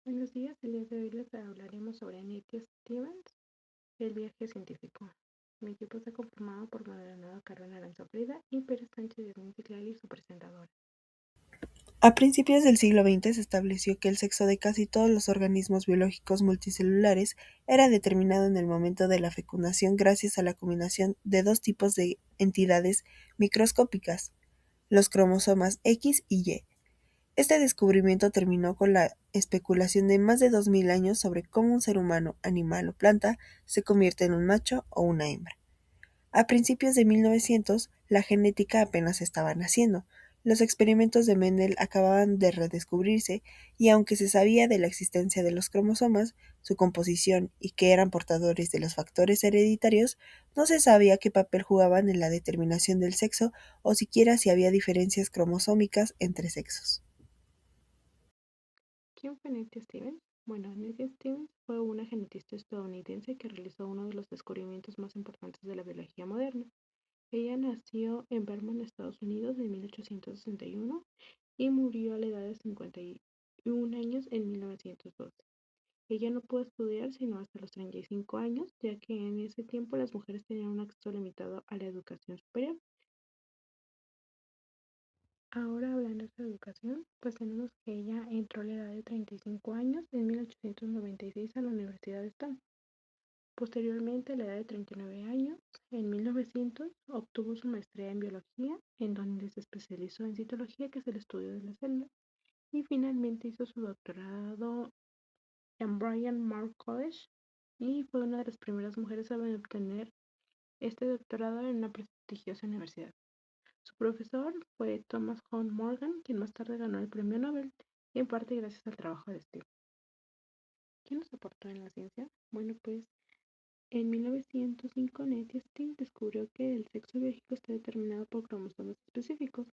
Buenos días, el día de hoy les hablaremos sobre Nettie Stevens, el viaje científico. Mi equipo está conformado por Maldonado Carrera Aranzafrida y Pérez Sánchez de Citlali, su presentadora. A principios del siglo XX se estableció que el sexo de casi todos los organismos biológicos multicelulares era determinado en el momento de la fecundación gracias a la combinación de dos tipos de entidades microscópicas, los cromosomas X y Y. Este descubrimiento terminó con la especulación de más de 2000 años sobre cómo un ser humano, animal o planta se convierte en un macho o una hembra. A principios de 1900, la genética apenas estaba naciendo. Los experimentos de Mendel acababan de redescubrirse y aunque se sabía de la existencia de los cromosomas, su composición y que eran portadores de los factores hereditarios, no se sabía qué papel jugaban en la determinación del sexo o siquiera si había diferencias cromosómicas entre sexos. ¿Quién fue Nettie Stevens? Bueno, Nettie Stevens fue una genetista estadounidense que realizó uno de los descubrimientos más importantes de la biología moderna. Ella nació en Vermont, Estados Unidos, en 1861 y murió a la edad de 51 años en 1912. Ella no pudo estudiar sino hasta los 35 años, ya que en ese tiempo las mujeres tenían un acceso limitado a la educación superior. Ahora hablando de su educación, pues tenemos que ella entró a la edad de 35 años en 1896 a la Universidad de Stanford. Posteriormente, a la edad de 39 años, en 1900, obtuvo su maestría en biología, en donde se especializó en citología, que es el estudio de las células, y finalmente hizo su doctorado en Bryn Mawr College y fue una de las primeras mujeres en obtener este doctorado en una prestigiosa universidad. Su profesor fue Thomas Hunt Morgan, quien más tarde ganó el premio Nobel, en parte gracias al trabajo de Steve. ¿Quién nos aportó en la ciencia? Bueno, pues en 1905 Nettie Steve descubrió que el sexo biológico está determinado por cromosomas específicos,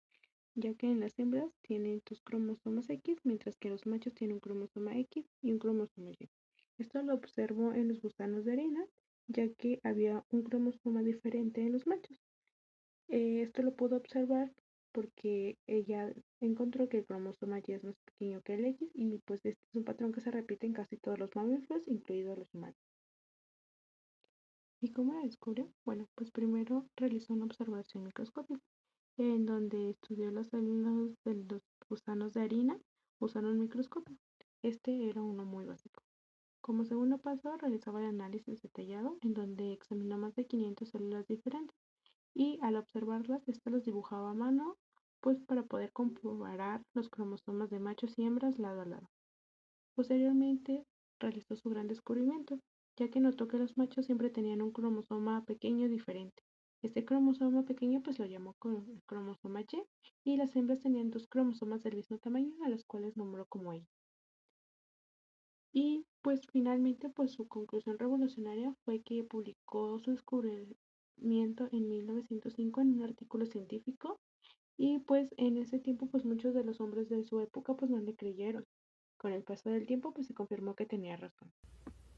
ya que en las hembras tienen dos cromosomas X, mientras que los machos tienen un cromosoma X y un cromosoma Y. Esto lo observó en los gusanos de arena, ya que había un cromosoma diferente en los machos. Esto lo pudo observar porque ella encontró que el cromosoma Y es más pequeño que el X y pues este es un patrón que se repite en casi todos los mamíferos, incluidos los humanos. ¿Y cómo la descubrió? Bueno, pues primero realizó una observación microscópica en donde estudió las células de los gusanos de harina usando un microscopio. Este era uno muy básico. Como segundo paso, realizaba el análisis detallado en donde examinó más de 500 células diferentes y al observarlas, ésta los dibujaba a mano, pues para poder comparar los cromosomas de machos y hembras lado a lado. Posteriormente, realizó su gran descubrimiento, ya que notó que los machos siempre tenían un cromosoma pequeño diferente. Este cromosoma pequeño pues lo llamó cromosoma Y y las hembras tenían dos cromosomas del mismo tamaño a los cuales nombró como Y. Y pues finalmente pues su conclusión revolucionaria fue que publicó su descubrimiento en 1905 en un artículo científico y pues en ese tiempo pues muchos de los hombres de su época pues no le creyeron. Con el paso del tiempo pues se confirmó que tenía razón.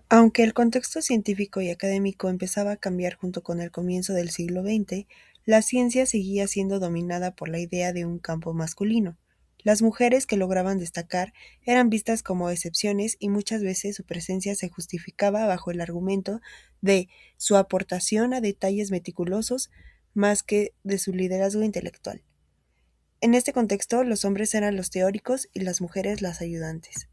Aunque el contexto científico y académico empezaba a cambiar junto con el comienzo del siglo XX, la ciencia seguía siendo dominada por la idea de un campo masculino. Las mujeres que lograban destacar eran vistas como excepciones y muchas veces su presencia se justificaba bajo el argumento de su aportación a detalles meticulosos más que de su liderazgo intelectual. En este contexto, los hombres eran los teóricos y las mujeres las ayudantes.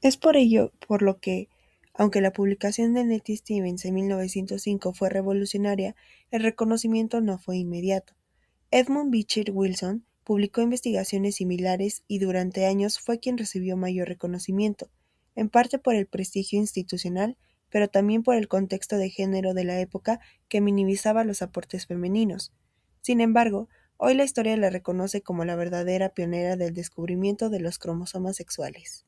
Es por ello por lo que, aunque la publicación de Nettie Stevens en 1905 fue revolucionaria, el reconocimiento no fue inmediato. Edmund Beecher Wilson publicó investigaciones similares y durante años fue quien recibió mayor reconocimiento, en parte por el prestigio institucional, pero también por el contexto de género de la época que minimizaba los aportes femeninos. Sin embargo, hoy la historia la reconoce como la verdadera pionera del descubrimiento de los cromosomas sexuales.